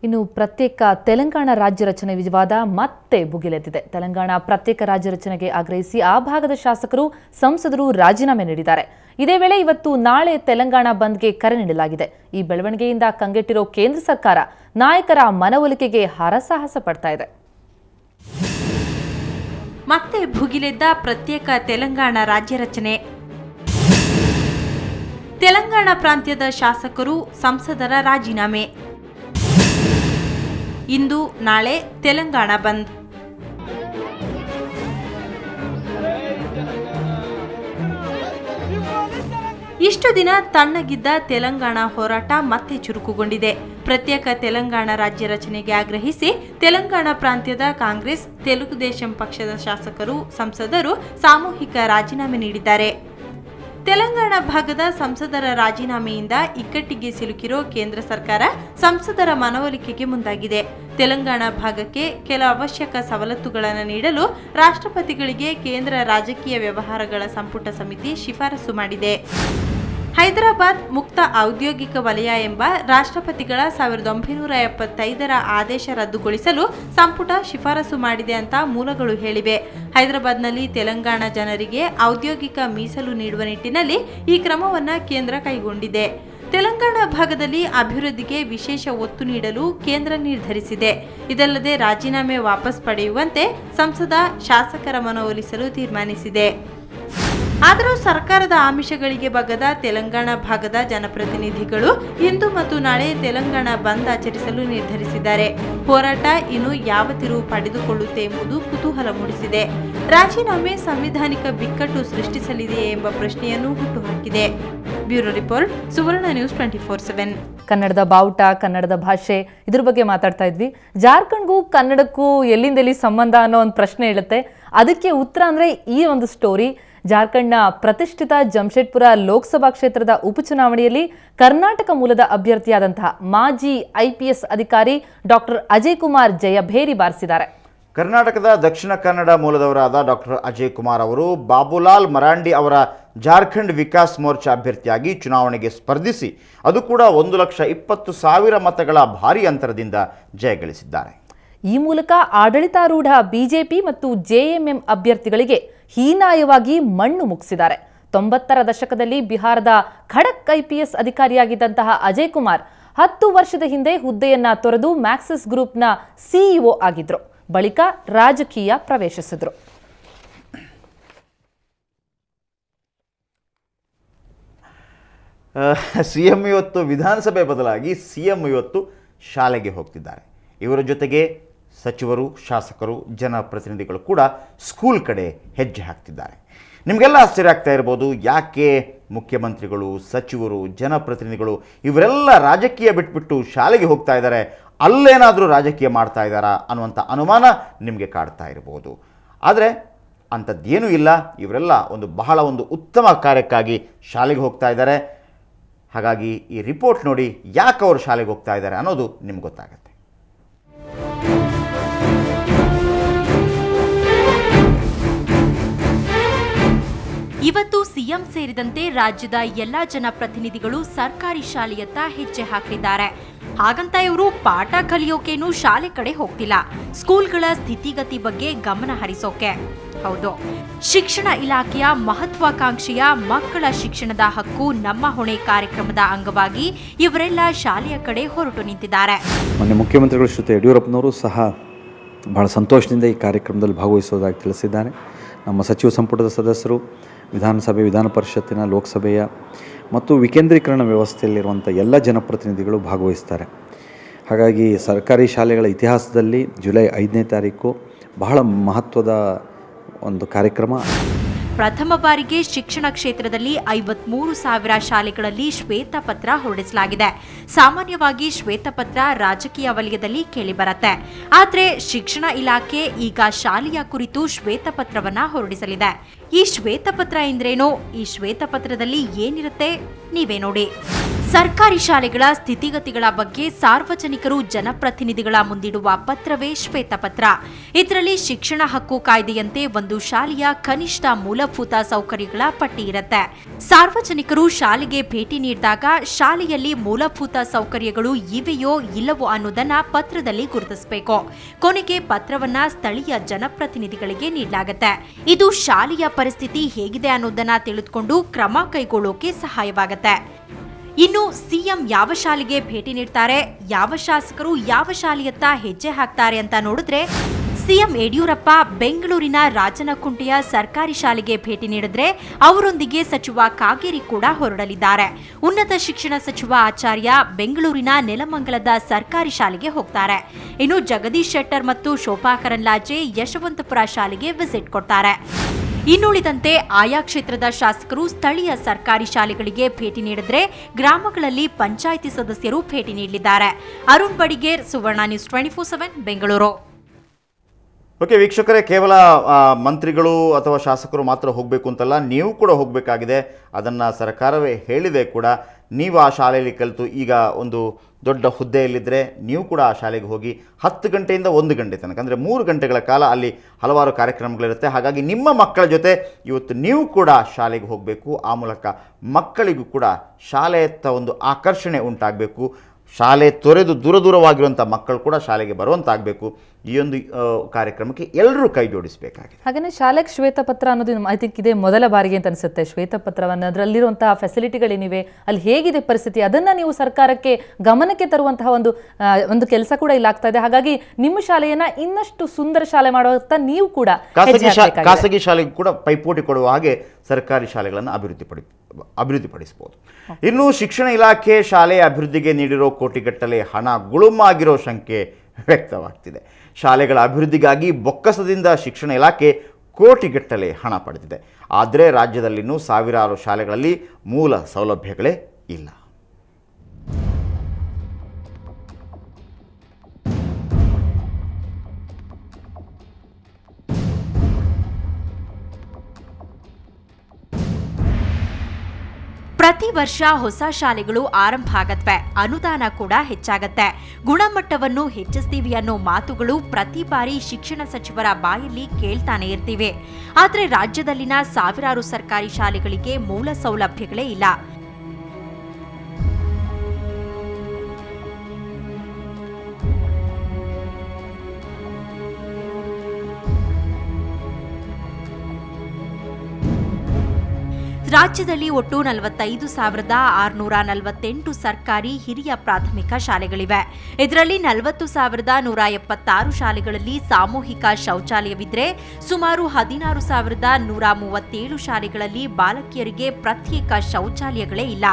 ಇನ್ನು ಪ್ರತ್ಯೇಕ ತೆಲಂಗಾಣ ರಾಜ್ಯ ರಚನೆ ವಿವಾದ ಮತ್ತೆ ಭುಗಿಲೆದ್ದಿದೆ. ತೆಲಂಗಾಣ ಪ್ರತ್ಯೇಕ ರಾಜ್ಯ ರಚನೆಗೆ ಆಗ್ರಹಿಸಿ ಆ ಭಾಗದ ಶಾಸಕರು, ಸಂಸದರು ರಾಜೀನಾಮೆ ನೀಡಿದ್ದಾರೆ. ಇದೇ ವೇಳೆ ಇವತ್ತು ನಾಳೆ ತೆಲಂಗಾಣ ಬಂದ್ಗೆ ಕರೆ ನೀಡಲಾಗಿದೆ. ಈ ಬೆಳವಣಿಗೆಯಿಂದ ಕಂಗೆಟ್ಟಿರೋ ಕೇಂದ್ರ ಸರ್ಕಾರ ನಾಯಕರ ಮನವೊಲಿಕೆಗೆ ಹರಸಾಹಸ ಪಡ್ತಾ ಇದೆ. ಮತ್ತೆ ಭುಗಿಲೆದ್ದ ಪ್ರತ್ಯೇಕ ತೆಲಂಗಾಣ ರಾಜ್ಯ ರಚನೆ. ತೆಲಂಗಾಣ ಪ್ರಾಂತ್ಯದ ಶಾಸಕರು, ಸಂಸದರ ರಾಜೀನಾಮೆ. ಇಂದು ನಾಳೆ ತೆಲಂಗಾಣ ಬಂದ್. ಇಷ್ಟು ದಿನ ತಣ್ಣಗಿದ್ದ ತೆಲಂಗಾಣ ಹೋರಾಟ ಮತ್ತೆ ಚುರುಕುಗೊಂಡಿದೆ. ಪ್ರತ್ಯೇಕ ತೆಲಂಗಾಣ ರಾಜ್ಯ ರಚನೆಗೆ ಆಗ್ರಹಿಸಿ ತೆಲಂಗಾಣ ಪ್ರಾಂತ್ಯದ ಕಾಂಗ್ರೆಸ್, ತೆಲುಗುದೇಶಂ ಪಕ್ಷದ ಶಾಸಕರು, ಸಂಸದರು ಸಾಮೂಹಿಕ ರಾಜೀನಾಮೆ ನೀಡಿದ್ದಾರೆ. ತೆಲಂಗಾಣ ಭಾಗದ ಸಂಸದರ ರಾಜೀನಾಮೆಯಿಂದ ಇಕ್ಕಟ್ಟಿಗೆ ಸಿಲುಕಿರೋ ಕೇಂದ್ರ ಸರ್ಕಾರ ಸಂಸದರ ಮನವೊಲಿಕೆಗೆ ಮುಂದಾಗಿದೆ. ತೆಲಂಗಾಣ ಭಾಗಕ್ಕೆ ಕೆಲ ಅವಶ್ಯಕ ಸವಲತ್ತುಗಳನ್ನು ನೀಡಲು ರಾಷ್ಟ್ರಪತಿಗಳಿಗೆ ಕೇಂದ್ರ ರಾಜಕೀಯ ವ್ಯವಹಾರಗಳ ಸಂಪುಟ ಸಮಿತಿ ಶಿಫಾರಸು ಮಾಡಿದೆ. ಹೈದರಾಬಾದ್ ಮುಕ್ತ ಔದ್ಯೋಗಿಕ ವಲಯ ಎಂಬ ರಾಷ್ಟ್ರಪತಿಗಳ 1975ರ ಆದೇಶ ರದ್ದುಗೊಳಿಸಲು ಸಂಪುಟ ಶಿಫಾರಸು ಮಾಡಿದೆ ಅಂತ ಮೂಲಗಳು ಹೇಳಿವೆ. ಹೈದರಾಬಾದ್ನಲ್ಲಿ ತೆಲಂಗಾಣ ಜನರಿಗೆ ಔದ್ಯೋಗಿಕ ಮೀಸಲು ನೀಡುವ ನಿಟ್ಟಿನಲ್ಲಿ ಈ ಕ್ರಮವನ್ನು ಕೇಂದ್ರ ಕೈಗೊಂಡಿದೆ. ತೆಲಂಗಾಣ ಭಾಗದಲ್ಲಿ ಅಭಿವೃದ್ಧಿಗೆ ವಿಶೇಷ ಒತ್ತು ನೀಡಲು ಕೇಂದ್ರ ನಿರ್ಧರಿಸಿದೆ. ಇದಲ್ಲದೆ ರಾಜೀನಾಮೆ ವಾಪಸ್ ಪಡೆಯುವಂತೆ ಸಂಸದ, ಶಾಸಕರ ಮನವೊಲಿಸಲು ತೀರ್ಮಾನಿಸಿದೆ. ಆದರೂ ಸರ್ಕಾರದ ಆಮಿಷಗಳಿಗೆ ಬಗ್ಗದ ತೆಲಂಗಾಣ ಭಾಗದ ಜನಪ್ರತಿನಿಧಿಗಳು ಇಂದು ಮತ್ತು ನಾಳೆ ತೆಲಂಗಾಣ ಬಂದ್ ಆಚರಿಸಲು ನಿರ್ಧರಿಸಿದ್ದಾರೆ. ಹೋರಾಟ ಇನ್ನು ಯಾವ ತಿರುವು ಪಡೆದುಕೊಳ್ಳುತ್ತೆ ಎಂಬುದು ಕುತೂಹಲ ಮೂಡಿಸಿದೆ. ರಾಜೀನಾಮೆ ಸಂವಿಧಾನಿಕ ಬಿಕ್ಕಟ್ಟು ಸೃಷ್ಟಿಸಲಿದೆಯೇ ಎಂಬ ಪ್ರಶ್ನೆಯನ್ನು ಹುಟ್ಟುಹಾಕಿದೆ. ಬ್ಯೂರೋ ರಿಪೋರ್ಟ್, ಸುವರ್ಣ ನ್ಯೂಸ್ 24/7. ಕನ್ನಡದ ಬಾವುಟ, ಕನ್ನಡದ ಭಾಷೆ, ಇದ್ರ ಬಗ್ಗೆ ಮಾತಾಡ್ತಾ ಇದ್ವಿ. ಜಾರ್ಖಂಡ್ಗೂ ಕನ್ನಡಕ್ಕೂ ಎಲ್ಲಿಂದೆಲ್ಲಿ ಸಂಬಂಧ ಅನ್ನೋ ಒಂದು ಪ್ರಶ್ನೆ ಹೇಳುತ್ತೆ. ಅದಕ್ಕೆ ಉತ್ತರ ಅಂದರೆ ಈ ಒಂದು ಸ್ಟೋರಿ. ಜಾರ್ಖಂಡ್ನ ಪ್ರತಿಷ್ಠಿತ ಜಮ್ಶೆಡ್ಪುರ ಲೋಕಸಭಾ ಕ್ಷೇತ್ರದ ಉಪಚುನಾವಣೆಯಲ್ಲಿ ಕರ್ನಾಟಕ ಮೂಲದ ಅಭ್ಯರ್ಥಿಯಾದಂತಹ ಮಾಜಿ IPS ಅಧಿಕಾರಿ ಡಾಕ್ಟರ್ ಅಜಯ್ ಕುಮಾರ್ ಜಯಭೇರಿ ಬಾರಿಸಿದ್ದಾರೆ. ಕರ್ನಾಟಕದ ದಕ್ಷಿಣ ಕನ್ನಡ ಮೂಲದವರಾದ ಡಾಕ್ಟರ್ ಅಜಯ್ ಕುಮಾರ್ ಅವರು ಬಾಬುಲಾಲ್ ಮರಾಂಡಿ ಅವರ ಜಾರ್ಖಂಡ್ ವಿಕಾಸ್ ಮೋರ್ಚಾ ಅಭ್ಯರ್ಥಿಯಾಗಿ ಚುನಾವಣೆಗೆ ಸ್ಪರ್ಧಿಸಿ ಅದು ಕೂಡ 1,20,000 ಮತಗಳ ಭಾರೀ ಅಂತರದಿಂದ ಜಯಗಳಿಸಿದ್ದಾರೆ. ಈ ಮೂಲಕ ಆಡಳಿತಾರೂಢ ಬಿಜೆಪಿ ಮತ್ತು JMM ಅಭ್ಯರ್ಥಿಗಳಿಗೆ ಹೀನಾಯವಾಗಿ ಮಣ್ಣು ಮುಗಿಸಿದ್ದಾರೆ. 90ರ ದಶಕದಲ್ಲಿ ಬಿಹಾರದ ಖಡಕ್ IPS ಅಧಿಕಾರಿಯಾಗಿದ್ದಂತಹ ಅಜಯ್ ಕುಮಾರ್ 10 ವರ್ಷದ ಹಿಂದೆ ಹುದ್ದೆಯನ್ನ ತೊರೆದು ಮ್ಯಾಕ್ಸಿಸ್ ಗ್ರೂಪ್ನ CEO ಆಗಿದ್ರು. ಬಳಿಕ ರಾಜಕೀಯ ಪ್ರವೇಶಿಸಿದ್ರು. CM ಇವತ್ತು ವಿಧಾನಸಭೆ ಬದಲಾಗಿ CM ಇವತ್ತು ಶಾಲೆಗೆ ಹೋಗ್ತಿದ್ದಾರೆ. ಇವರ ಜೊತೆಗೆ ಸಚಿವರು, ಶಾಸಕರು, ಜನಪ್ರತಿನಿಧಿಗಳು ಕೂಡ ಸ್ಕೂಲ್ ಕಡೆ ಹೆಜ್ಜೆ ಹಾಕ್ತಿದ್ದಾರೆ. ನಿಮಗೆಲ್ಲ ಆಶ್ಚರ್ಯ ಆಗ್ತಾ ಇರ್ಬೋದು, ಯಾಕೆ ಮುಖ್ಯಮಂತ್ರಿಗಳು, ಸಚಿವರು, ಜನಪ್ರತಿನಿಧಿಗಳು ಇವರೆಲ್ಲ ರಾಜಕೀಯ ಬಿಟ್ಬಿಟ್ಟು ಶಾಲೆಗೆ ಹೋಗ್ತಾ ಇದ್ದಾರೆ, ಅಲ್ಲೇನಾದರೂ ರಾಜಕೀಯ ಮಾಡ್ತಾ ಇದ್ದಾರಾ ಅನ್ನುವಂಥ ಅನುಮಾನ ನಿಮಗೆ ಕಾಡ್ತಾ ಇರ್ಬೋದು. ಆದರೆ ಅಂಥದ್ದೇನೂ ಇಲ್ಲ. ಇವರೆಲ್ಲ ಬಹಳ ಉತ್ತಮ ಕಾರ್ಯಕ್ಕಾಗಿ ಶಾಲೆಗೆ ಹೋಗ್ತಾ ಇದ್ದಾರೆ. ಹಾಗಾಗಿ ಈ ರಿಪೋರ್ಟ್ ನೋಡಿ ಯಾಕೆ ಅವರು ಶಾಲೆಗೆ ಹೋಗ್ತಾ ಇದ್ದಾರೆ ಅನ್ನೋದು ನಿಮ್ಗೆ ಗೊತ್ತಾಗುತ್ತೆ. ಇವತ್ತು ಸಿಎಂ ಸೇರಿದಂತೆ ರಾಜ್ಯದ ಎಲ್ಲಾ ಜನಪ್ರತಿನಿಧಿಗಳು ಸರ್ಕಾರಿ ಶಾಲೆಯತ್ತ ಹೆಜ್ಜೆ ಹಾಕಿದ್ದಾರೆ. ಹಾಗಂತ ಇವರು ಪಾಠ ಕಲಿಯೋಕೇನು ಶಾಲೆ ಕಡೆ ಹೋಗ್ತಿಲ್ಲ, ಸ್ಕೂಲ್ಗಳ ಸ್ಥಿತಿಗತಿ ಬಗ್ಗೆ ಗಮನ ಹರಿಸೋಕೆ. ಹೌದು, ಶಿಕ್ಷಣ ಇಲಾಖೆಯ ಮಹತ್ವಾಕಾಂಕ್ಷೆಯ ಮಕ್ಕಳ ಶಿಕ್ಷಣದ ಹಕ್ಕು ನಮ್ಮ ಹೊಣೆ ಕಾರ್ಯಕ್ರಮದ ಅಂಗವಾಗಿ ಇವರೆಲ್ಲ ಶಾಲೆಯ ಕಡೆ ಹೊರಟು ನಿಂತಿದ್ದಾರೆ. ಮೊನ್ನೆ ಮುಖ್ಯಮಂತ್ರಿಗಳು ಶ್ರೀ ಯಡಿಯೂರಪ್ಪನವರು ಸಹ ಬಹಳ ಸಂತೋಷದಿಂದ ಈ ಕಾರ್ಯಕ್ರಮದಲ್ಲಿ ಭಾಗವಹಿಸುವುದಾಗಿ ತಿಳಿಸಿದ್ದಾರೆ. ನಮ್ಮ ಸಚಿವ ಸಂಪುಟದ ಸದಸ್ಯರು, ವಿಧಾನಸಭೆ, ವಿಧಾನ ಪರಿಷತ್ತಿನ, ಲೋಕಸಭೆಯ ಮತ್ತು ವಿಕೇಂದ್ರೀಕರಣ ವ್ಯವಸ್ಥೆಯಲ್ಲಿರುವಂಥ ಎಲ್ಲ ಜನಪ್ರತಿನಿಧಿಗಳು ಭಾಗವಹಿಸ್ತಾರೆ. ಹಾಗಾಗಿ ಸರ್ಕಾರಿ ಶಾಲೆಗಳ ಇತಿಹಾಸದಲ್ಲಿ ಜುಲೈ 5ನೇ ತಾರೀಕು ಬಹಳ ಮಹತ್ವದ ಒಂದು ಕಾರ್ಯಕ್ರಮ. ಪ್ರಥಮ ಬಾರಿಗೆ ಶಿಕ್ಷಣ ಕ್ಷೇತ್ರದಲ್ಲಿ 53,000 ಶಾಲೆಗಳಲ್ಲಿ ಶ್ವೇತಪತ್ರ ಹೊರಡಿಸಲಾಗಿದೆ. ಸಾಮಾನ್ಯವಾಗಿ ಶ್ವೇತಪತ್ರ ರಾಜಕೀಯ ವಲಯದಲ್ಲಿ ಕೇಳಿಬರುತ್ತೆ. ಆದರೆ ಶಿಕ್ಷಣ ಇಲಾಖೆ ಈಗ ಶಾಲೆಯ ಕುರಿತು ಶ್ವೇತಪತ್ರವನ್ನ ಹೊರಡಿಸಲಿದೆ. ಈ ಶ್ವೇತಪತ್ರ ಎಂದ್ರೇನು? ಈ ಶ್ವೇತಪತ್ರದಲ್ಲಿ ಏನಿರುತ್ತೆ? ನೀವೇ ನೋಡಿ. ಸರ್ಕಾರಿ ಶಾಲೆಗಳ ಸ್ಥಿತಿಗತಿಗಳ ಬಗ್ಗೆ ಸಾರ್ವಜನಿಕರು ಜನಪ್ರತಿನಿಧಿಗಳ ಮುಂದಿಡುವ ಪತ್ರವೇ ಶ್ವೇತಪತ್ರ. ಇದರಲ್ಲಿ ಶಿಕ್ಷಣ ಹಕ್ಕು ಕಾಯ್ದೆಯಂತೆ ಒಂದು ಶಾಲೆಯ ಕನಿಷ್ಠ ಮೂಲಭೂತ ಸೌಕರ್ಯಗಳ ಪಟ್ಟಿ ಇರುತ್ತೆ. ಸಾರ್ವಜನಿಕರು ಶಾಲೆಗೆ ಭೇಟಿ ನೀಡಿದಾಗ ಶಾಲೆಯಲ್ಲಿ ಮೂಲಭೂತ ಸೌಕರ್ಯಗಳು ಇವೆಯೋ ಇಲ್ಲವೋ ಅನ್ನೋದನ್ನ ಪತ್ರದಲ್ಲಿ ಗುರುತಿಸಬೇಕು. ಕೊನೆಗೆ ಪತ್ರವನ್ನ ಸ್ಥಳೀಯ ಜನಪ್ರತಿನಿಧಿಗಳಿಗೆ ನೀಡಲಾಗುತ್ತೆ. ಇದು ಶಾಲೆಯ ಪರಿಸ್ಥಿತಿ ಹೇಗಿದೆ ಅನ್ನೋದನ್ನ ತಿಳಿದುಕೊಂಡು ಕ್ರಮ ಕೈಗೊಳ್ಳೋಕೆ ಸಹಾಯವಾಗುತ್ತೆ. ಇನ್ನು ಸಿಎಂ ಯಾವ ಶಾಲೆಗೆ ಭೇಟಿ ನೀಡ್ತಾರೆ, ಯಾವ ಶಾಸಕರು ಯಾವ ಶಾಲೆಯತ್ತ ಹೆಜ್ಜೆ ಹಾಕ್ತಾರೆ ಅಂತ ನೋಡಿದ್ರೆ, ಸಿಎಂ ಯಡಿಯೂರಪ್ಪ ಬೆಂಗಳೂರಿನ ರಾಜನಕುಂಟೆಯ ಸರ್ಕಾರಿ ಶಾಲೆಗೆ ಭೇಟಿ ನೀಡಿದ್ರೆ ಅವರೊಂದಿಗೆ ಸಚಿವ ಕಾಗೇರಿ ಕೂಡ ಹೊರಡಲಿದ್ದಾರೆ. ಉನ್ನತ ಶಿಕ್ಷಣ ಸಚಿವ ಆಚಾರ್ಯ ಬೆಂಗಳೂರಿನ ನೆಲಮಂಗಲದ ಸರ್ಕಾರಿ ಶಾಲೆಗೆ ಹೋಗ್ತಾರೆ. ಇನ್ನು ಜಗದೀಶ್ ಶೆಟ್ಟರ್ ಮತ್ತು ಶೋಭಾ ಕರಂದ್ಲಾಜೆ ಯಶವಂತಪುರ ಶಾಲೆಗೆ ವಿಸಿಟ್ ಕೊಡ್ತಾರೆ. ಇನ್ನುಳಿದಂತೆ ಆಯಾ ಕ್ಷೇತ್ರದ ಶಾಸಕರು ಸ್ಥಳೀಯ ಸರ್ಕಾರಿ ಶಾಲೆಗಳಿಗೆ ಭೇಟಿ ನೀಡಿದ್ರೆ ಗ್ರಾಮಗಳಲ್ಲಿ ಪಂಚಾಯಿತಿ ಸದಸ್ಯರು ಭೇಟಿ ನೀಡಲಿದ್ದಾರೆ. ಅರುಣ್ ಬಡಿಗೇರ್, ಸುವರ್ಣ ನ್ಯೂಸ್ 24/7 ಬೆಂಗಳೂರು. ಓಕೆ ವೀಕ್ಷಕರೇ, ಕೇವಲ ಮಂತ್ರಿಗಳು ಅಥವಾ ಶಾಸಕರು ಮಾತ್ರ ಹೋಗಬೇಕು ಅಂತಲ್ಲ, ನೀವು ಕೂಡ ಹೋಗಬೇಕಾಗಿದೆ. ಅದನ್ನು ಸರ್ಕಾರವೇ ಹೇಳಿದೆ ಕೂಡ. ನೀವು ಆ ಶಾಲೆಯಲ್ಲಿ ಕಲಿತು ಈಗ ಒಂದು ದೊಡ್ಡ ಹುದ್ದೆಯಲ್ಲಿದ್ದರೆ ನೀವು ಕೂಡ ಆ ಶಾಲೆಗೆ ಹೋಗಿ 10 ಗಂಟೆಯಿಂದ 1 ಗಂಟೆ ತನಕ, ಅಂದರೆ 3 ಗಂಟೆಗಳ ಕಾಲ ಅಲ್ಲಿ ಹಲವಾರು ಕಾರ್ಯಕ್ರಮಗಳಿರುತ್ತೆ. ಹಾಗಾಗಿ ನಿಮ್ಮ ಮಕ್ಕಳ ಜೊತೆ ಇವತ್ತು ನೀವು ಕೂಡ ಶಾಲೆಗೆ ಹೋಗಬೇಕು. ಆ ಮೂಲಕ ಮಕ್ಕಳಿಗೂ ಕೂಡ ಶಾಲೆಯತ್ತ ಒಂದು ಆಕರ್ಷಣೆ ಉಂಟಾಗಬೇಕು. ಶಾಲೆ ತೊರೆದು ದೂರವಾಗಿರುವಂಥ ಮಕ್ಕಳು ಕೂಡ ಶಾಲೆಗೆ ಬರುವಂತಾಗಬೇಕು. ಈ ಒಂದು ಕಾರ್ಯಕ್ರಮಕ್ಕೆ ಎಲ್ಲರೂ ಕೈ ಜೋಡಿಸಬೇಕಾಗಿದೆ. ಹಾಗೆಯೇ ಶಾಲೆಗೆ ಶ್ವೇತಪತ್ರ ಅನ್ನೋದು ಐ ಥಿಂಕ್ ಇದೆ ಮೊದಲ ಬಾರಿಗೆ ಅಂತ ಅನಿಸುತ್ತೆ. ಶ್ವೇತಪತ್ರವನ್ನು ಅದರಲ್ಲಿರುವಂತಹ ಫೆಸಿಲಿಟಿಗಳೇನಿವೆ, ಅಲ್ಲಿ ಹೇಗಿದೆ ಪರಿಸ್ಥಿತಿ, ಅದನ್ನು ನೀವು ಸರ್ಕಾರಕ್ಕೆ ಗಮನಕ್ಕೆ ತರುವಂತಹ ಒಂದು ಕೆಲಸ ಕೂಡ ಇಲ್ಲಿ ಆಗ್ತಾ ಇದೆ. ಹಾಗಾಗಿ ನಿಮ್ಮ ಶಾಲೆಯನ್ನ ಇನ್ನಷ್ಟು ಸುಂದರ ಶಾಲೆ ಮಾಡುವಂತ ನೀವು ಕೂಡ ಖಾಸಗಿ ಶಾಲೆಗೂ ಕೂಡ ಪೈಪೋಟಿ ಕೊಡುವ ಹಾಗೆ ಸರ್ಕಾರಿ ಶಾಲೆಗಳನ್ನು ಅಭಿವೃದ್ಧಿಪಡಿಸಬಹುದು. ಇನ್ನು ಶಿಕ್ಷಣ ಇಲಾಖೆ ಶಾಲೆಯ ಅಭಿವೃದ್ಧಿಗೆ ನೀಡಿರೋ ಕೋಟಿಗಟ್ಟಲೆ ಹಣ ಗುಳುಮಾಗಿರೋ ಶಂಕೆ ವ್ಯಕ್ತವಾಗ್ತಿದೆ. ಶಾಲೆಗಳ ಅಭಿವೃದ್ಧಿಗಾಗಿ ಬೊಕ್ಕಸದಿಂದ ಶಿಕ್ಷಣ ಇಲಾಖೆ ಕೋಟಿಗಟ್ಟಲೆ ಹಣ ಪಡೆದಿದೆ. ಆದರೆ ರಾಜ್ಯದಲ್ಲಿನ್ನೂ ಸಾವಿರಾರು ಶಾಲೆಗಳಲ್ಲಿ ಮೂಲ ಸೌಲಭ್ಯಗಳೇ ಇಲ್ಲ. ಪ್ರತಿ ವರ್ಷ ಹೊಸ ಶಾಲೆಗಳು ಆರಂಭ ಆಗತ್ವೆ, ಅನುದಾನ ಕೂಡ ಹೆಚ್ಚಾಗತ್ತೆ, ಗುಣಮಟ್ಟವನ್ನು ಹೆಚ್ಚಿಸ್ತೀವಿ ಅನ್ನೋ ಮಾತುಗಳು ಪ್ರತಿ ಬಾರಿ ಶಿಕ್ಷಣ ಸಚಿವರ ಬಾಯಲ್ಲಿ ಕೇಳ್ತಾನೆ ಇರ್ತೀವಿ. ಆದ್ರೆ ರಾಜ್ಯದಲ್ಲಿನ ಸಾವಿರಾರು ಸರ್ಕಾರಿ ಶಾಲೆಗಳಿಗೆ ಮೂಲ ಸೌಲಭ್ಯಗಳೇ ಇಲ್ಲ. ರಾಜ್ಯದಲ್ಲಿ ಒಟ್ಟು 45,648 ಸರ್ಕಾರಿ ಹಿರಿಯ ಪ್ರಾಥಮಿಕ ಶಾಲೆಗಳಿವೆ. ಇದರಲ್ಲಿ 40,176 ಶಾಲೆಗಳಲ್ಲಿ ಸಾಮೂಹಿಕ ಶೌಚಾಲಯವಿದ್ರೆ ಸುಮಾರು 16,137 ಶಾಲೆಗಳಲ್ಲಿ ಬಾಲಕಿಯರಿಗೆ ಪ್ರತ್ಯೇಕ ಶೌಚಾಲಯಗಳೇ ಇಲ್ಲ.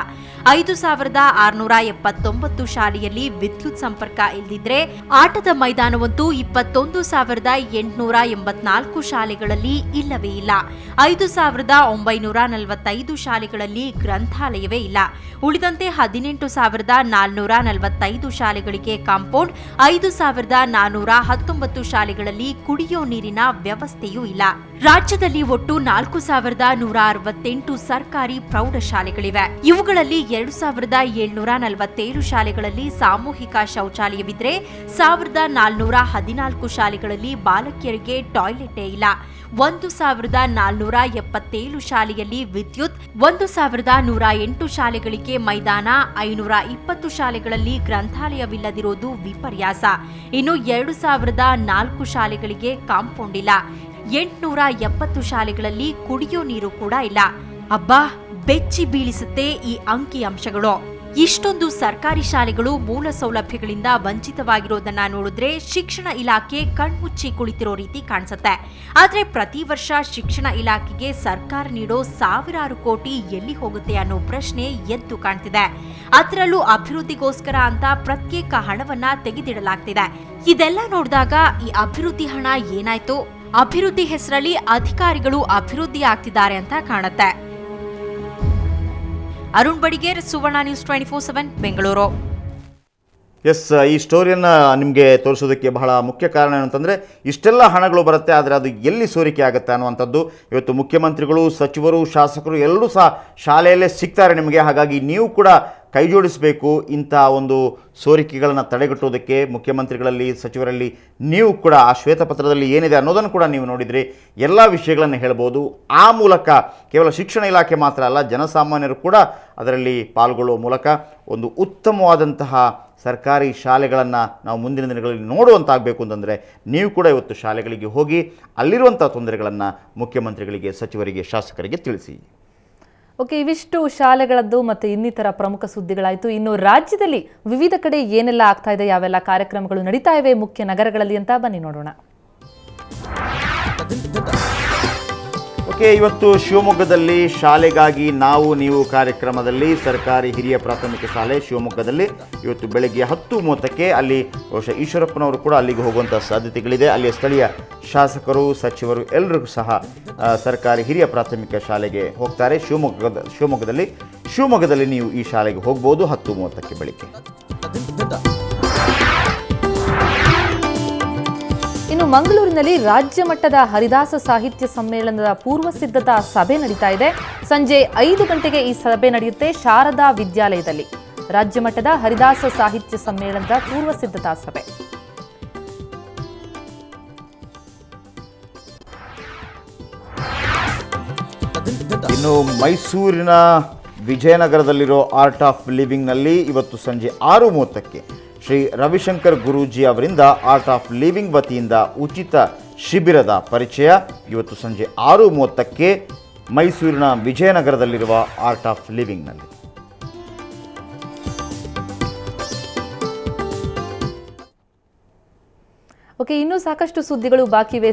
5,679 ಶಾಲೆಯಲ್ಲಿ ವಿದ್ಯುತ್ ಸಂಪರ್ಕ ಇಲ್ಲದಿದ್ರೆ ಆಟದ ಮೈದಾನವಂತೂ 21,884 ಶಾಲೆಗಳಲ್ಲಿ ಇಲ್ಲವೇ ಇಲ್ಲ. 5,945 ಶಾಲೆಗಳಲ್ಲಿ ಗ್ರಂಥಾಲಯವೇ ಇಲ್ಲ. ಉಳಿದಂತೆ 18,445 ಶಾಲೆಗಳಿಗೆ ಕಾಂಪೌಂಡ್, 5,419 ಶಾಲೆಗಳಲ್ಲಿ ಕುಡಿಯೋ ನೀರಿನ ವ್ಯವಸ್ಥೆಯೂ ಇಲ್ಲ. ರಾಜ್ಯದಲ್ಲಿ ಒಟ್ಟು 4,168 ಸರ್ಕಾರಿ ಪ್ರೌಢಶಾಲೆಗಳಿವೆ. ಇವುಗಳಲ್ಲಿ 2,747 ಶಾಲೆಗಳಲ್ಲಿ ಸಾಮೂಹಿಕ ಶೌಚಾಲಯವಿದ್ರೆ 1,414 ಶಾಲೆಗಳಲ್ಲಿ ಬಾಲಕಿಯರಿಗೆ ಟಾಯ್ಲೆಟೇ ಇಲ್ಲ. 1,477 ಶಾಲೆಯಲ್ಲಿ ವಿದ್ಯುತ್, 1,108 ಶಾಲೆಗಳಿಗೆ ಮೈದಾನ, 520 ಶಾಲೆಗಳಲ್ಲಿ ಗ್ರಂಥಾಲಯವಿಲ್ಲದಿರೋದು ವಿಪರ್ಯಾಸ. ಇನ್ನು 2,004 ಶಾಲೆಗಳಿಗೆ ಕಾಂಪೌಂಡ್ ಇಲ್ಲ. 870 ಶಾಲೆಗಳಲ್ಲಿ ಕುಡಿಯೋ ನೀರು ಕೂಡ ಇಲ್ಲ. ಅಬ್ಬಾ, ಬೆಚ್ಚಿ ಬೀಳಿಸುತ್ತೆ ಈ ಅಂಕಿ ಅಂಶಗಳು. ಇಷ್ಟೊಂದು ಸರ್ಕಾರಿ ಶಾಲೆಗಳು ಮೂಲ ಸೌಲಭ್ಯಗಳಿಂದ ವಂಚಿತವಾಗಿರೋದನ್ನ ನೋಡಿದ್ರೆ ಶಿಕ್ಷಣ ಇಲಾಖೆ ಕಣ್ಮುಚ್ಚಿ ಕುಳಿತಿರೋ ರೀತಿ ಕಾಣಿಸುತ್ತೆ. ಆದ್ರೆ ಪ್ರತಿ ವರ್ಷ ಶಿಕ್ಷಣ ಇಲಾಖೆಗೆ ಸರ್ಕಾರ ನೀಡೋ ಸಾವಿರಾರು ಕೋಟಿ ಎಲ್ಲಿ ಹೋಗುತ್ತೆ ಅನ್ನೋ ಪ್ರಶ್ನೆ ಎದ್ದು ಕಾಣ್ತಿದೆ. ಅದರಲ್ಲೂ ಅಭಿವೃದ್ಧಿಗೋಸ್ಕರ ಅಂತ ಪ್ರತ್ಯೇಕ ಹಣವನ್ನ ತೆಗೆದಿಡಲಾಗ್ತಿದೆ. ಇದೆಲ್ಲ ನೋಡಿದಾಗ ಈ ಅಭಿವೃದ್ಧಿ ಹಣ ಏನಾಯ್ತು? ಅಭಿವೃದ್ಧಿ ಹೆಸರಲ್ಲಿ ಅಧಿಕಾರಿಗಳು ಅಭಿವೃದ್ಧಿ ಆಗ್ತಿದ್ದಾರೆ ಅಂತ ಕಾಣುತ್ತೆ. ಅರುಣ್ ಬಡಿಗೇರ್, ಸುವರ್ಣ ನ್ಯೂಸ್ 24/7 ಬೆಂಗಳೂರು. ಎಸ್, ಈ ಸ್ಟೋರಿಯನ್ನು ನಿಮಗೆ ತೋರಿಸೋದಕ್ಕೆ ಬಹಳ ಮುಖ್ಯ ಕಾರಣ ಏನಂತಂದರೆ ಇಷ್ಟೆಲ್ಲ ಹಣಗಳು ಬರುತ್ತೆ, ಆದರೆ ಅದು ಎಲ್ಲಿ ಸೋರಿಕೆ ಆಗುತ್ತೆ ಅನ್ನುವಂಥದ್ದು. ಇವತ್ತು ಮುಖ್ಯಮಂತ್ರಿಗಳು, ಸಚಿವರು, ಶಾಸಕರು ಎಲ್ಲರೂ ಸಹ ಶಾಲೆಯಲ್ಲೇ ಸಿಗ್ತಾರೆ ನಿಮಗೆ. ಹಾಗಾಗಿ ನೀವು ಕೂಡ ಕೈಜೋಡಿಸಬೇಕು. ಇಂಥ ಒಂದು ಸೋರಿಕೆಗಳನ್ನು ತಡೆಗಟ್ಟುವುದಕ್ಕೆ ಮುಖ್ಯಮಂತ್ರಿಗಳಲ್ಲಿ, ಸಚಿವರಲ್ಲಿ ನೀವು ಕೂಡ ಆ ಶ್ವೇತಪತ್ರದಲ್ಲಿ ಏನಿದೆ ಅನ್ನೋದನ್ನು ಕೂಡ ನೀವು ನೋಡಿದ್ರಿ. ಎಲ್ಲ ವಿಷಯಗಳನ್ನು ಹೇಳ್ಬೋದು. ಆ ಮೂಲಕ ಕೇವಲ ಶಿಕ್ಷಣ ಇಲಾಖೆ ಮಾತ್ರ ಅಲ್ಲ, ಜನಸಾಮಾನ್ಯರು ಕೂಡ ಅದರಲ್ಲಿ ಪಾಲ್ಗೊಳ್ಳುವ ಮೂಲಕ ಒಂದು ಉತ್ತಮವಾದಂತಹ ಸರ್ಕಾರಿ ಶಾಲೆಗಳನ್ನು ನಾವು ಮುಂದಿನ ದಿನಗಳಲ್ಲಿ ನೋಡುವಂತಾಗಬೇಕು ಅಂತಂದರೆ ನೀವು ಕೂಡ ಇವತ್ತು ಶಾಲೆಗಳಿಗೆ ಹೋಗಿ ಅಲ್ಲಿರುವಂಥ ತೊಂದರೆಗಳನ್ನು ಮುಖ್ಯಮಂತ್ರಿಗಳಿಗೆ, ಸಚಿವರಿಗೆ, ಶಾಸಕರಿಗೆ ತಿಳಿಸಿ. ಓಕೆ, ಇವಿಷ್ಟು ಶಾಲೆಗಳದ್ದು ಮತ್ತು ಇನ್ನಿತರ ಪ್ರಮುಖ ಸುದ್ದಿಗಳಾಯಿತು. ಇನ್ನು ರಾಜ್ಯದಲ್ಲಿ ವಿವಿಧ ಕಡೆ ಏನೆಲ್ಲ ಆಗ್ತಾ ಇದೆ, ಯಾವೆಲ್ಲ ಕಾರ್ಯಕ್ರಮಗಳು ನಡೀತಾ ಇವೆ ಮುಖ್ಯ ನಗರಗಳಲ್ಲಿ ಅಂತ ಬನ್ನಿ ನೋಡೋಣ. ಓಕೆ, ಇವತ್ತು ಶಿವಮೊಗ್ಗದಲ್ಲಿ ಶಾಲೆಗಾಗಿ ನಾವು ನೀವು ಕಾರ್ಯಕ್ರಮದಲ್ಲಿ ಸರ್ಕಾರಿ ಹಿರಿಯ ಪ್ರಾಥಮಿಕ ಶಾಲೆ ಶಿವಮೊಗ್ಗದಲ್ಲಿ ಇವತ್ತು ಬೆಳಗ್ಗೆ 10:30ಕ್ಕೆ ಅಲ್ಲಿ ಬಹುಶಃ ಈಶ್ವರಪ್ಪನವರು ಕೂಡ ಅಲ್ಲಿಗೆ ಹೋಗುವಂಥ ಸಾಧ್ಯತೆಗಳಿದೆ. ಅಲ್ಲಿಯ ಸ್ಥಳೀಯ ಶಾಸಕರು, ಸಚಿವರು ಎಲ್ಲರಿಗೂ ಸಹ ಸರ್ಕಾರಿ ಹಿರಿಯ ಪ್ರಾಥಮಿಕ ಶಾಲೆಗೆ ಹೋಗ್ತಾರೆ. ಶಿವಮೊಗ್ಗದಲ್ಲಿ ನೀವು ಈ ಶಾಲೆಗೆ ಹೋಗ್ಬೋದು 10:30ಕ್ಕೆ ಬೆಳಿಗ್ಗೆ. ಇನ್ನು ಮಂಗಳೂರಿನಲ್ಲಿ ರಾಜ್ಯ ಮಟ್ಟದ ಹರಿದಾಸ ಸಾಹಿತ್ಯ ಸಮ್ಮೇಳನದ ಪೂರ್ವ ಸಿದ್ಧತಾ ಸಭೆ ನಡೀತಾ ಇದೆ. ಸಂಜೆ 5 ಗಂಟೆಗೆ ಈ ಸಭೆ ನಡೆಯುತ್ತೆ ಶಾರದಾ ವಿದ್ಯಾಲಯದಲ್ಲಿ. ರಾಜ್ಯ ಮಟ್ಟದ ಹರಿದಾಸ ಸಾಹಿತ್ಯ ಸಮ್ಮೇಳನದ ಪೂರ್ವ ಸಿದ್ಧತಾ ಸಭೆ. ಇನ್ನು ಮೈಸೂರಿನ ವಿಜಯನಗರದಲ್ಲಿರೋ ಆರ್ಟ್ ಆಫ್ ಲಿವಿಂಗ್ನಲ್ಲಿ ಇವತ್ತು ಸಂಜೆ 6:30ಕ್ಕೆ ಶ್ರೀ ರವಿಶಂಕರ್ ಗುರೂಜಿ ಅವರಿಂದ ಆರ್ಟ್ ಆಫ್ ಲಿವಿಂಗ್ ವತಿಯಿಂದ ಉಚಿತ ಶಿಬಿರದ ಪರಿಚಯ. ಇವತ್ತು ಸಂಜೆ 6:30ಕ್ಕೆ ಮೈಸೂರಿನ ವಿಜಯನಗರದಲ್ಲಿರುವ ಆರ್ಟ್ ಆಫ್ ಲಿವಿಂಗ್ನಲ್ಲಿ. ಓಕೆ, ಇನ್ನೂ ಸಾಕಷ್ಟು ಸುದ್ದಿಗಳು ಬಾಕಿ ಇವೆ.